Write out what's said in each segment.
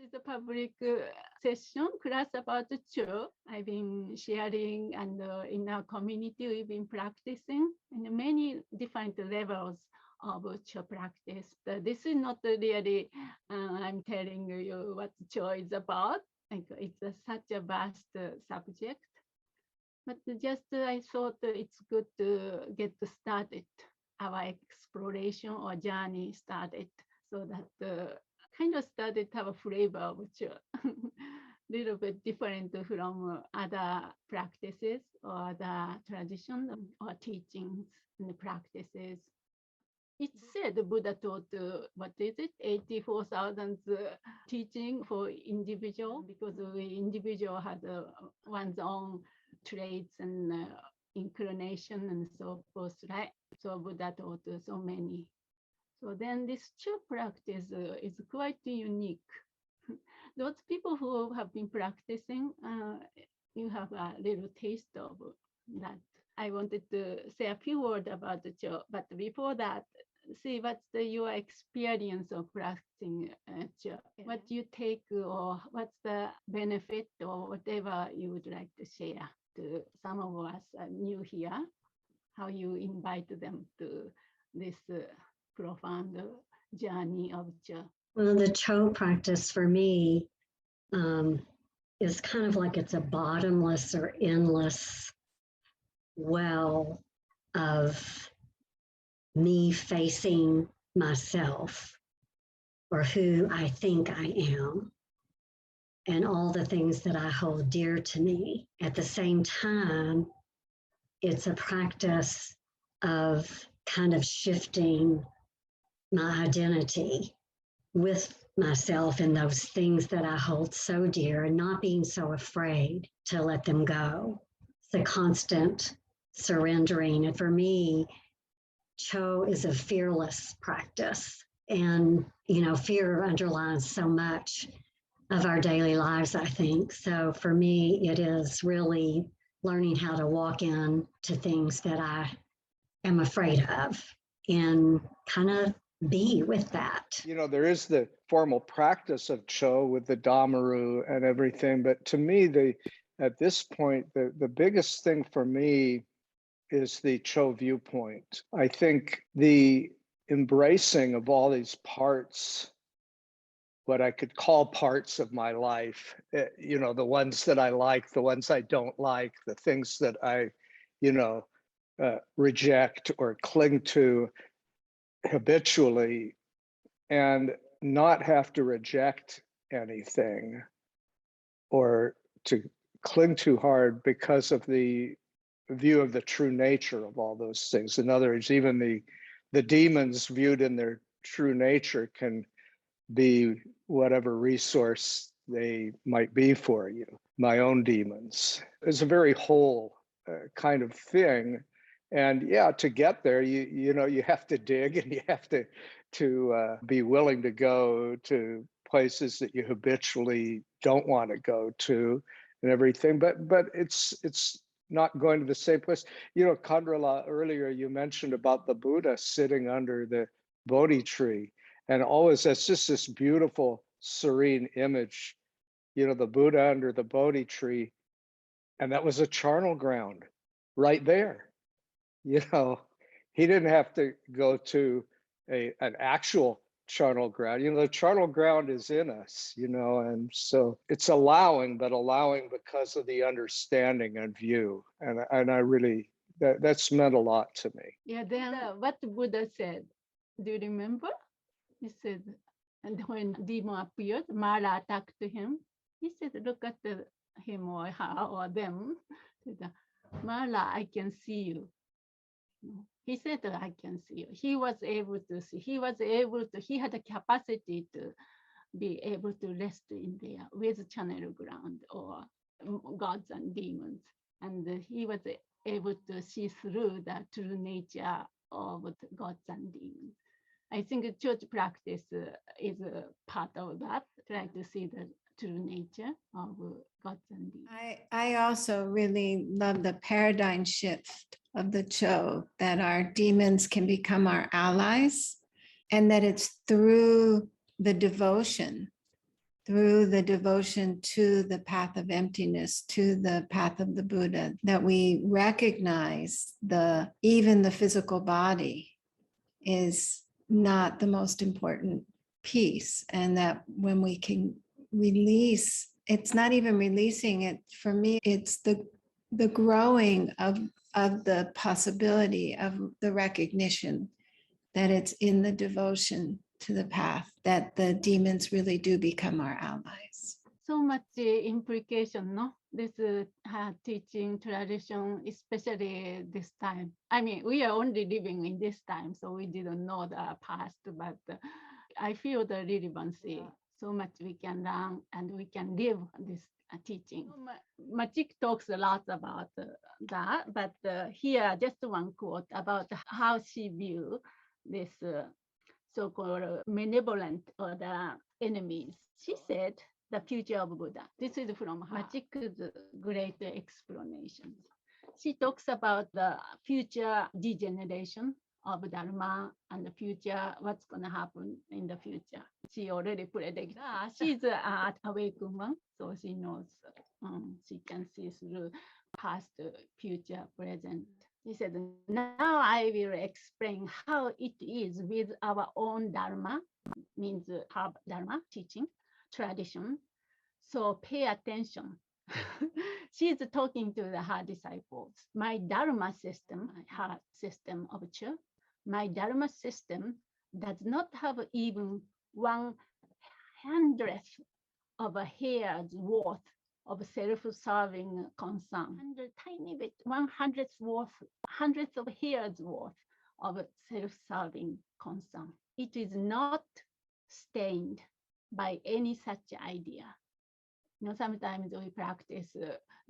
is a public session class about the Cho. I've been sharing, and in our community, we've been practicing in many different levels of Cho practice. This is not really, I'm telling you what Cho is about. Like, it's such a vast subject. But just I thought it's good to get started, our exploration or journey started, so that kind of started to have a flavor which a little bit different from other practices or other traditions or teachings and practices. It said Buddha taught, what is it, 84,000 teaching for individual, because the individual has one's own traits and inclination and so forth, right? So Buddha taught so many. So then this Cho practice is quite unique. Those people who have been practicing, you have a little taste of that. I wanted to say a few words about the Cho, but before that, see what's your experience of practicing Cho. What do you take, or what's the benefit, or whatever you would like to share to some of us new here, how you invite them to this profound journey of Cho. Well, the Cho practice for me is kind of like it's a bottomless or endless well of me facing myself or who I think I am and all the things that I hold dear to me. At the same time, it's a practice of kind of shifting my identity with myself and those things that I hold so dear and not being so afraid to let them go. It's a constant surrendering. And for me, Cho is a fearless practice. And, you know, fear underlies so much of our daily lives, I think. So for me, it is really learning how to walk in to things that I am afraid of and kind of be with that. You know, there is the formal practice of Cho with the Damaru and everything, but to me, at this point, the biggest thing for me is the Cho viewpoint. I think the embracing of all these parts, what I could call parts of my life, you know, the ones that I like, the ones I don't like, the things that I, you know, reject or cling to habitually, and not have to reject anything or to cling too hard because of the view of the true nature of all those things. In other words, even the demons viewed in their true nature can be whatever resource they might be for you. My own demons. It's a very whole kind of thing. And yeah, to get there, you know, you have to dig, and you have to be willing to go to places that you habitually don't want to go to and everything. But it's not going to the same place. You know, Kandrala, earlier you mentioned about the Buddha sitting under the Bodhi tree, and always that's just this beautiful, serene image. You know, the Buddha under the Bodhi tree, and that was a charnel ground right there. You know, he didn't have to go to an actual charnel ground. You know, the charnel ground is in us, you know, and so it's allowing, but allowing because of the understanding and view. And I really, that's meant a lot to me. Yeah, then what Buddha said, do you remember? He said, and when demon appeared, Mara attacked him. He said, look at him or her or them. He said, Mara, I can see you. He said, I can see you. He was able to see. He had the capacity to be able to rest in there with channel ground or gods and demons. And he was able to see through the true nature of gods and demons. I think church practice is a part of that, trying to see the true nature of gods and demons. I also really love the paradigm shift of the Cho, that our demons can become our allies, and that it's through the devotion through the devotion to the path of emptiness, to the path of the Buddha, that we recognize even the physical body is not the most important piece. And that when we can release, it's not even releasing it. For me, it's the growing of the possibility of the recognition that it's in the devotion to the path that the demons really do become our allies. So much implication, no? This teaching tradition, especially this time. I mean, we are only living in this time, so we didn't know the past, but I feel the relevancy. So much we can learn and we can live this teaching. Machik talks a lot about that, but here just one quote about how she view this so-called malevolent or the enemies. She said, the future of Buddha. This is from Machik's great explanations. She talks about the future degeneration of Dharma and the future, what's going to happen in the future. She already predicted. She's an awakened one, so she knows, she can see through past, future, present. He said, now I will explain how it is with our own Dharma, means have Dharma teaching, tradition. So pay attention. She is talking to her disciples. My Dharma system, her system of Cho, my Dharma system does not have even 1/100th of a hair's worth of self-serving concern. And a tiny bit, 100th of hair's worth of self-serving concern. It is not stained by any such idea. You know, sometimes we practice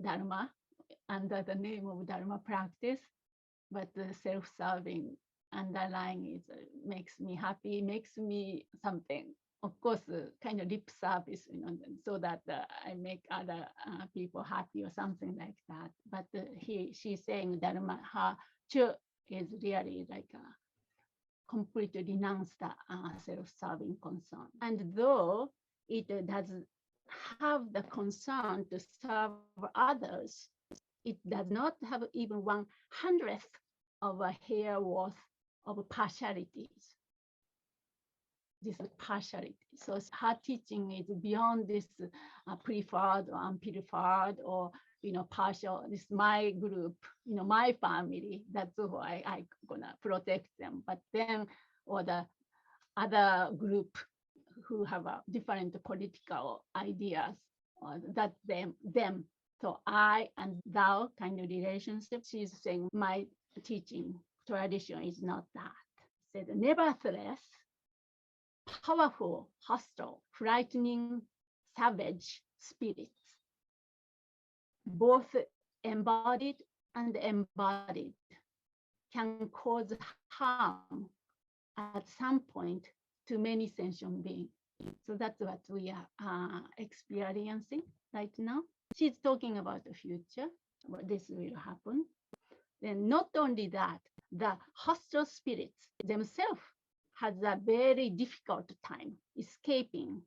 Dharma under the name of Dharma practice, but the self-serving underlying is makes me happy, makes me something. Of course, kind of lip service, you know, so that I make other people happy or something like that. But she's saying Dharma, her Cho is really like a completely renounce the self-serving concern. And though it does have the concern to serve others, it does not have even 1/100th of a hair worth of partialities. This partiality. So her teaching is beyond this preferred or unpreferred or, you know, partial. This is my group, you know, my family. That's why I gonna protect them. But then, or the other group who have different political ideas, that them. So I and thou kind of relationship. She's saying my teaching tradition is not that. Said nevertheless, powerful, hostile, frightening, savage spirits, both embodied and embodied, can cause harm at some point to many sentient beings. So that's what we are experiencing right now. She's talking about the future, what this will happen. Then not only that, the hostile spirits themselves has a very difficult time escaping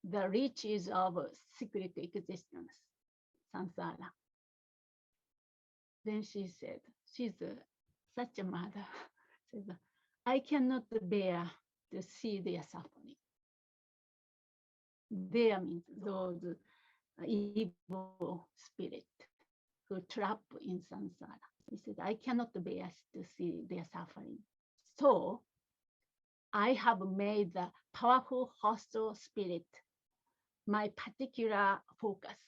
the reaches of secret existence, samsara. Then she said, she's such a mother, says, I cannot bear to see their suffering. There means those evil spirits who trap in samsara. He said, I cannot bear to see their suffering. So I have made the powerful hostile spirit my particular focus.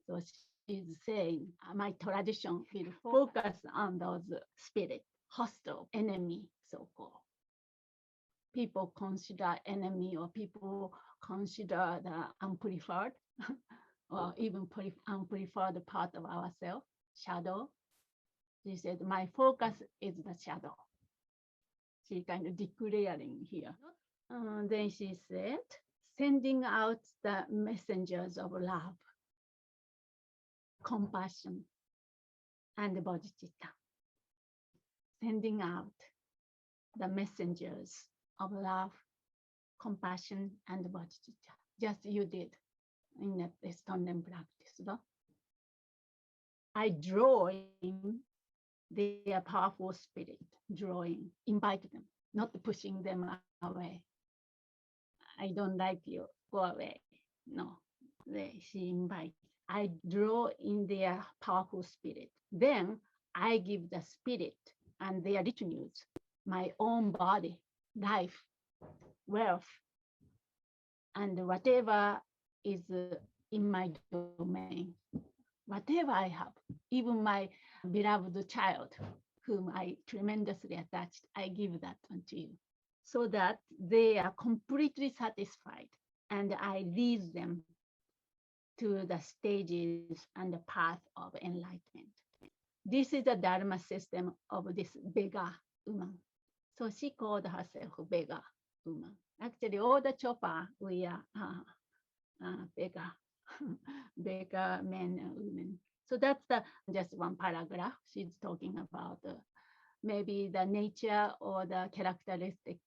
So she's saying my tradition will focus on those spirit, hostile, enemy, so-called. People consider enemy or people consider the unpreferred or even unpreferred part of ourselves, shadow. She said, my focus is the shadow. She kind of declaring here. Then she said, sending out the messengers of love, compassion, and bodhicitta. Sending out the messengers of love, compassion, and bodhicitta. just you did in the Stone practice. No? I draw in their powerful spirit, drawing, invite them, not pushing them away. I don't like you, go away. No, she invites. I draw in their powerful spirit. Then I give the spirit and their rich news, my own body, life, wealth, and whatever is in my domain, whatever I have, even my beloved child, whom I tremendously attached, I give that unto you, so that they are completely satisfied, and I lead them to the stages and the path of enlightenment. This is the Dharma system of this beggar woman. So she called herself beggar woman. Actually, all the chopper, we are beggar, beggar men and women. So that's just one paragraph. She's talking about maybe the nature or the characteristic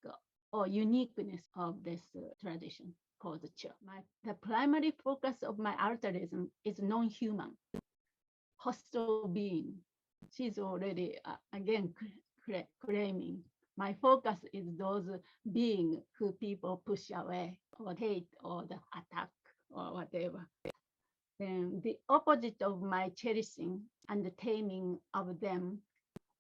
or uniqueness of this tradition called Cho. The primary focus of my altruism is non-human, hostile being. She's already, again, claiming my focus is those beings who people push away or hate or the attack or whatever. Then the opposite of my cherishing and taming of them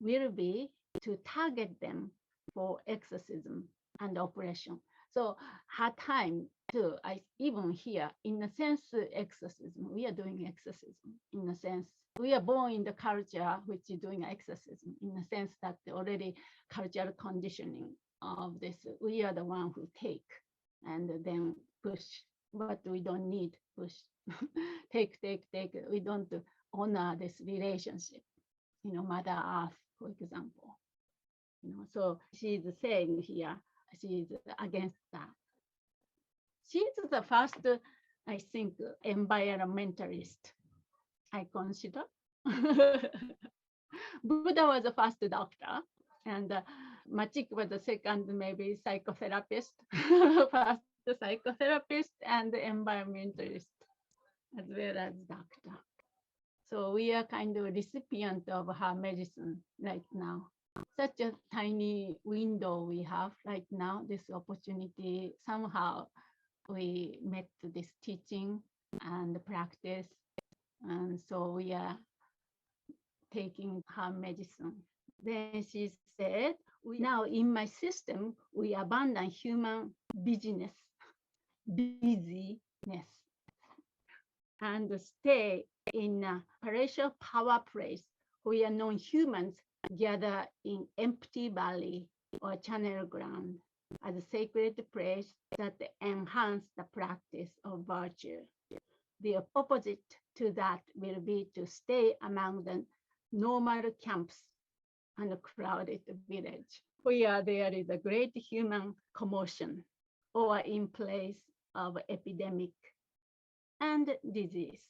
will be to target them for exorcism and oppression. So her time too, I even here, in a sense, exorcism, we are doing exorcism in a sense. We are born in the culture which is doing exorcism in the sense that already cultural conditioning of this, we are the one who take and then push what we don't need, push, take. We don't honor this relationship, Mother Earth, for example. So she's saying here, she's against that. She's the first, I think, environmentalist, I consider. Buddha was the first doctor, and Machik was the second, maybe psychotherapist, first psychotherapist and environmentalist, as well as doctor. So we are kind of recipient of her medicine right now. Such a tiny window we have right now, this opportunity. Somehow we met this teaching and practice. And so we are taking her medicine. Then she said, now in my system, we abandon human busyness, and stay in a palatial power place where non-humans gather in empty valley or channel ground as a sacred place that enhance the practice of virtue. The opposite to that will be to stay among the normal camps and a crowded village where there is a great human commotion or in place of epidemic and disease.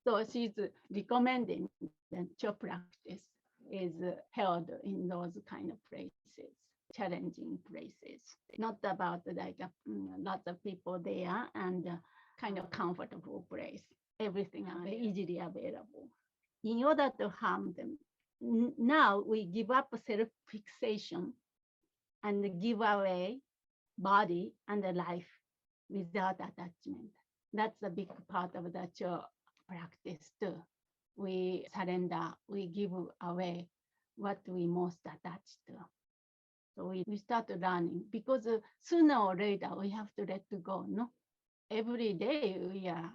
So she's recommending that Cho practice is held in those kind of places, challenging places, not about like lots of people there and kind of comfortable place, everything easily available. In order to harm them, now we give up self-fixation and give away body and life without attachment. That's a big part of the Cho practice too. We surrender, we give away what we most attached to. So we start learning because sooner or later we have to let go, no? Every day we are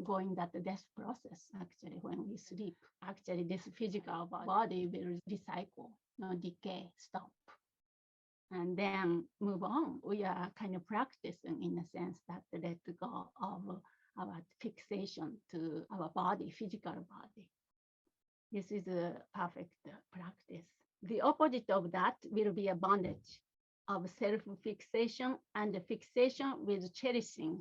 going that death process, actually, when we sleep. Actually, this physical body will recycle, decay, stop. And then move on. We are kind of practicing in a sense that let go of our fixation to our body, physical body. This is a perfect practice. The opposite of that will be a bondage of self-fixation and fixation with cherishing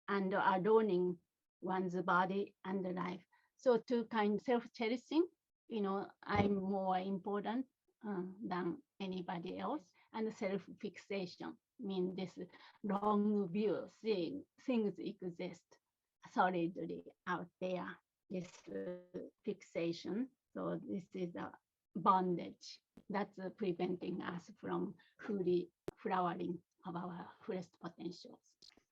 and adorning one's body and life. So to kind of self-cherishing, I'm more important, than anybody else. And self-fixation means this long view, seeing things exist solidly out there, this fixation. So this is a bondage that's preventing us from fully flowering of our fullest potentials.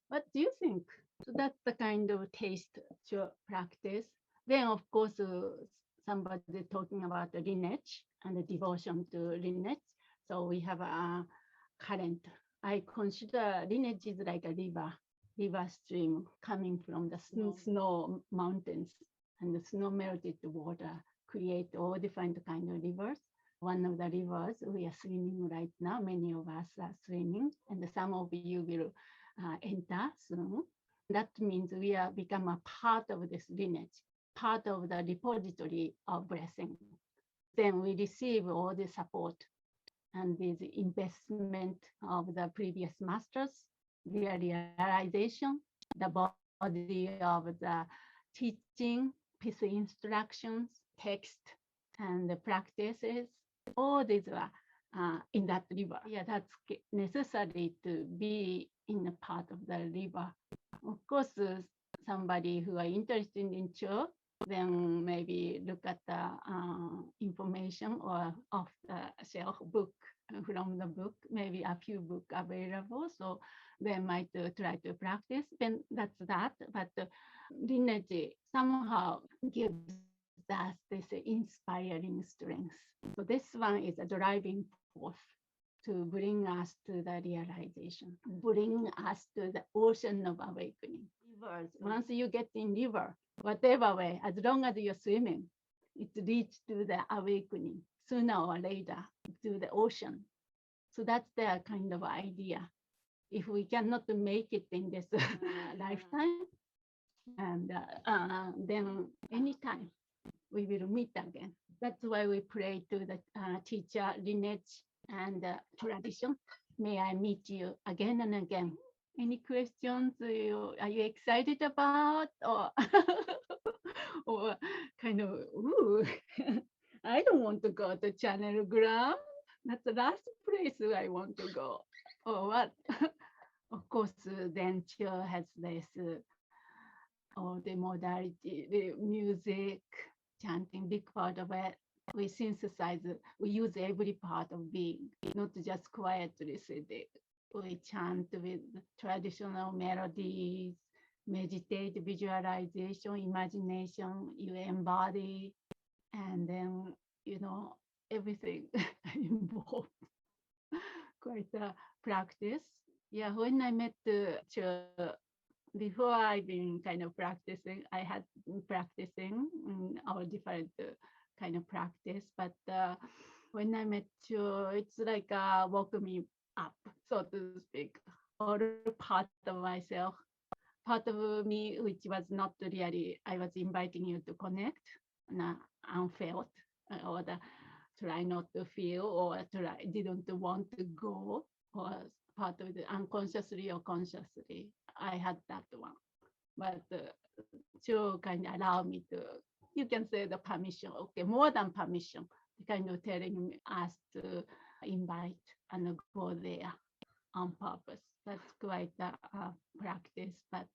What do you think? So that's the kind of taste to practice. Then, of course, somebody talking about the lineage and the devotion to lineage. So we have a current. I consider lineage is like a river stream coming from the snow mountains, and the snow melted water create all different kind of rivers. One of the rivers we are swimming right now, many of us are swimming, and some of you will enter soon. That means we are become a part of this lineage, part of the repository of blessing. Then we receive all the support and this investment of the previous masters, their realization, the body of the teaching, piece instructions, text, and the practices. All these are in that river. Yeah, that's necessary to be in a part of the river. Of course, somebody who are interested in Cho, then maybe look at the information or off the shelf book from the book, maybe a few books available. So they might try to practice. Then that's that. But lineage somehow gives us this inspiring strength. So this one is a driving force to bring us to the realization, bring us to the ocean of awakening. Rivers, once you get in river, whatever way, as long as you're swimming, it leads to the awakening sooner or later to the ocean. So that's their kind of idea. If we cannot make it in this lifetime, and then anytime we will meet again. That's why we pray to the teacher lineage and tradition. May I meet you again and again. Any questions? Are you excited about, or or kind of, ooh, I don't want to go to Channel Gram. That's the last place I want to go. Or what? Of course, then Cho has this all the modality, the music, chanting, big part of it. We synthesize, we use every part of being, not just quietly sitting. We chant with traditional melodies, meditate, visualization, imagination, you embody, and then, everything involved. Quite a practice. Yeah, when I met Cho, before I've been kind of practicing, I had been practicing our different kind of practice, but when I met you, it's like woke me up, so to speak, all part of myself, part of me, which was not really, I was inviting you to connect, unfelt, or try not to feel, or try, didn't want to go, or part of the unconsciously or consciously. I had that one, but Joe kind of allowed me to, you can say the permission, okay, more than permission, kind of telling us to invite and go there on purpose. That's quite a practice, but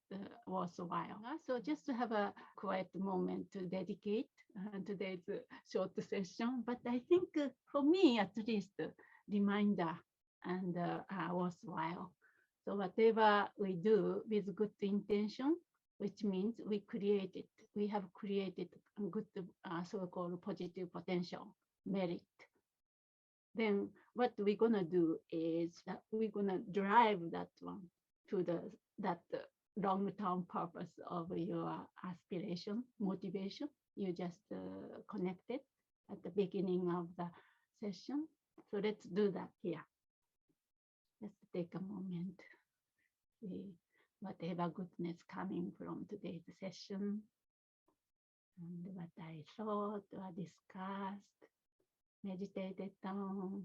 worthwhile. So just to have a quiet moment to dedicate today's short session, but I think for me at least, reminder and worthwhile. So whatever we do with good intention, which means we have created good so-called positive potential, merit. Then what we're gonna do is that we're gonna drive that one to that long-term purpose of your aspiration, motivation. You just connected at the beginning of the session. So let's do that here. Let's take a moment. See whatever goodness coming from today's session and what I thought or discussed, meditated on,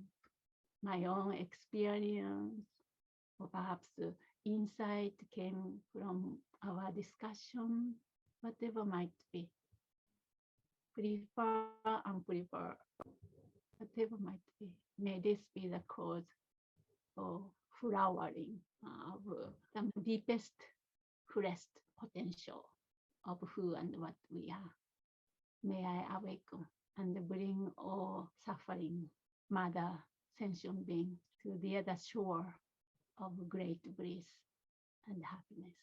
my own experience, or perhaps insight came from our discussion, whatever might be. Prefer, unprefer, whatever might be. May this be the cause for flowering of the deepest, fullest potential of who and what we are. May I awaken and bring all suffering mother sentient being to the other shore of great bliss and happiness.